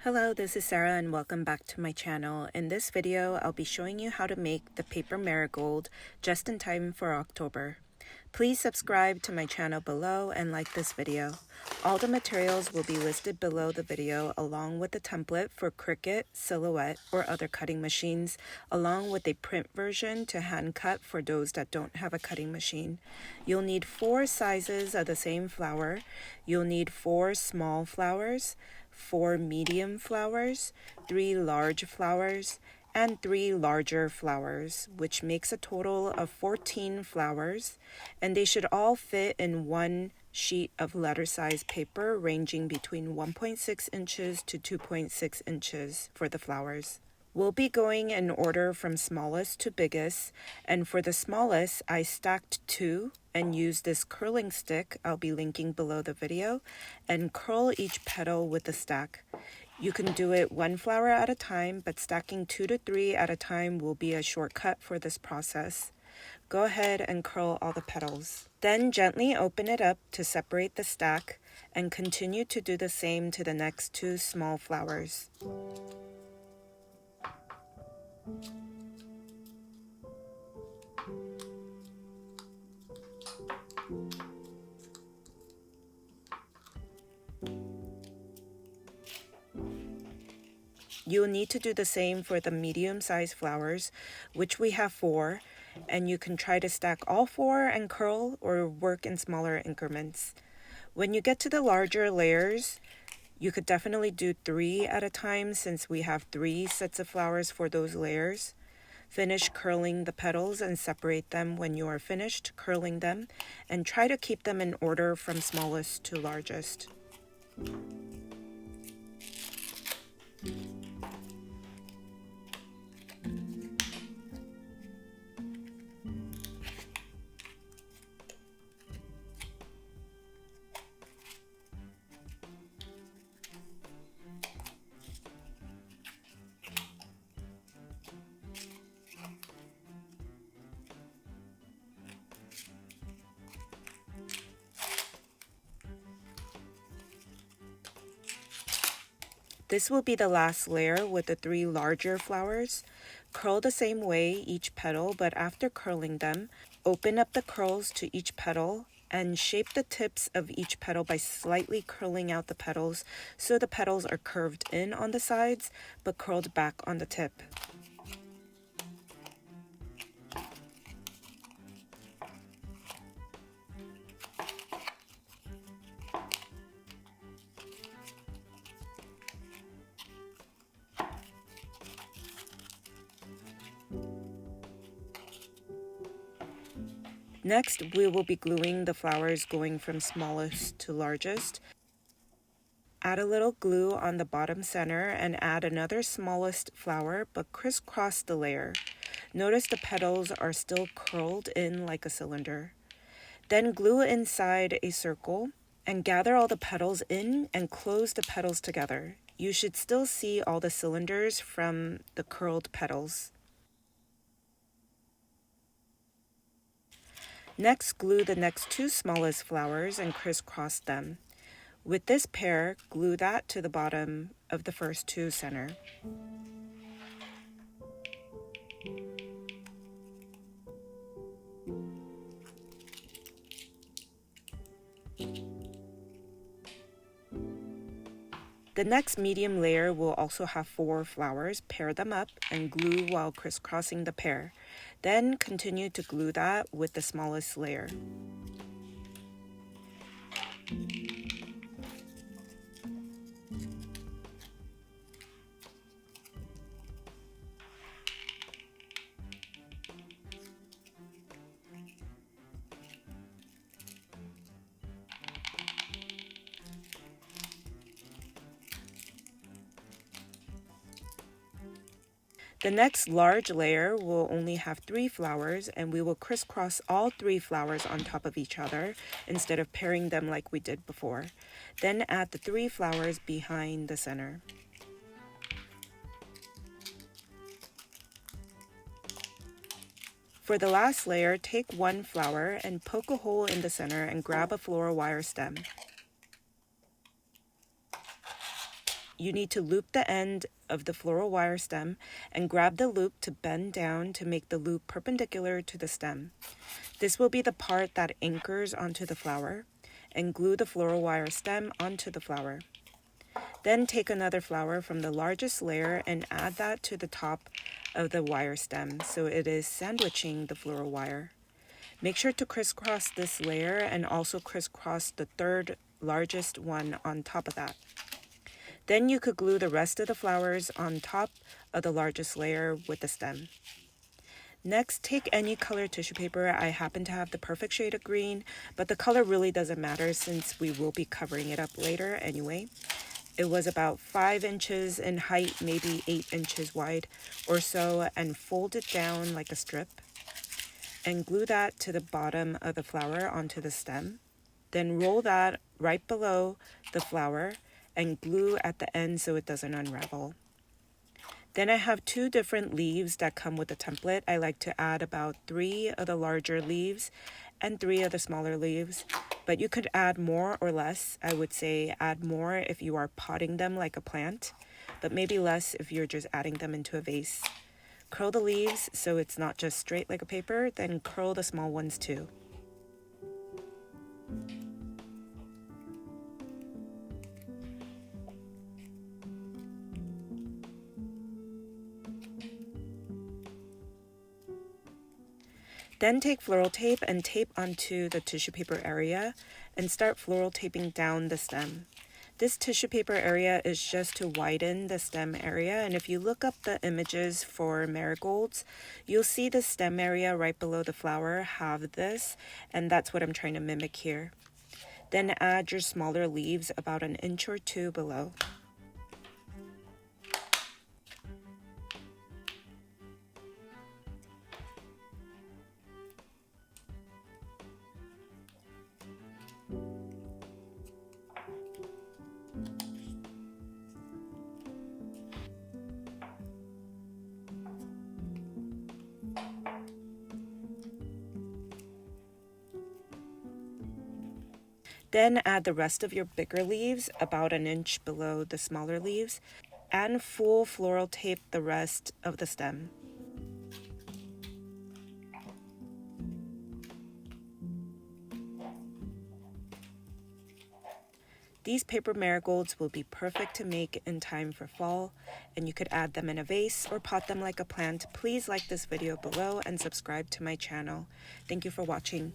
Hello, this is Sarah and welcome back to my channel. In this video, I'll be showing you how to make the paper marigold just in time for October. Please subscribe to my channel below and like this video. All the materials will be listed below the video along with the template for Cricut, Silhouette, or other cutting machines, along with a print version to hand cut for those that don't have a cutting machine. You'll need 4 sizes of the same flower. You'll need 4 small flowers, 4 medium flowers, 3 large flowers, and 3 larger flowers, which makes a total of 14 flowers, and they should all fit in one sheet of letter size paper ranging between 1.6 inches to 2.6 inches for the flowers. We'll be going in order from smallest to biggest, and for the smallest, I stacked 2 and used this curling stick I'll be linking below the video, and curl each petal with the stack. You can do it 1 flower at a time, but stacking 2 to 3 at a time will be a shortcut for this process. Go ahead and curl all the petals. Then gently open it up to separate the stack, and continue to do the same to the next 2 small flowers. You'll need to do the same for the medium-sized flowers, which we have 4, and you can try to stack all 4 and curl or work in smaller increments. When you get to the larger layers, you could definitely do 3 at a time since we have 3 sets of flowers for those layers. Finish curling the petals and separate them when you are finished curling them, and try to keep them in order from smallest to largest. This will be the last layer with the 3 larger flowers. Curl the same way each petal, but after curling them, open up the curls to each petal and shape the tips of each petal by slightly curling out the petals so the petals are curved in on the sides but curled back on the tip. Next, we will be gluing the flowers going from smallest to largest. Add a little glue on the bottom center and add another smallest flower, but crisscross the layer. Notice the petals are still curled in like a cylinder. Then glue inside a circle and gather all the petals in and close the petals together. You should still see all the cylinders from the curled petals. Next, glue the next 2 smallest flowers and crisscross them. With this pair, glue that to the bottom of the first 2 center. The next medium layer will also have 4 flowers. Pair them up and glue while crisscrossing the pair. Then continue to glue that with the smallest layer. The next large layer will only have 3 flowers, and we will crisscross all 3 flowers on top of each other instead of pairing them like we did before. Then add the 3 flowers behind the center. For the last layer, take 1 flower and poke a hole in the center and grab a floral wire stem. you need to loop the end of the floral wire stem and grab the loop to bend down to make the loop perpendicular to the stem. This will be the part that anchors onto the flower, and glue the floral wire stem onto the flower. Then take another flower from the largest layer and add that to the top of the wire stem so it is sandwiching the floral wire. Make sure to crisscross this layer and also crisscross the third largest one on top of that. Then you could glue the rest of the flowers on top of the largest layer with the stem. Next, take any color tissue paper. I happen to have the perfect shade of green, but the color really doesn't matter since we will be covering it up later anyway. It was about 5 inches in height, maybe 8 inches wide or so, and fold it down like a strip and glue that to the bottom of the flower onto the stem. Then roll that right below the flower and glue at the end so it doesn't unravel. Then I have 2 different leaves that come with the template. I like to add about 3 of the larger leaves and 3 of the smaller leaves, but you could add more or less. I would say add more if you are potting them like a plant, but maybe less if you're just adding them into a vase. Curl the leaves so it's not just straight like a paper, then curl the small ones too. Then take floral tape and tape onto the tissue paper area and start floral taping down the stem. This tissue paper area is just to widen the stem area, and if you look up the images for marigolds, you'll see the stem area right below the flower have this, and that's what I'm trying to mimic here. Then add your smaller leaves about 1 inch or 2 below. Then add the rest of your bigger leaves about 1 inch below the smaller leaves and full floral tape the rest of the stem. These paper marigolds will be perfect to make in time for fall, and you could add them in a vase or pot them like a plant. Please like this video below and subscribe to my channel. Thank you for watching.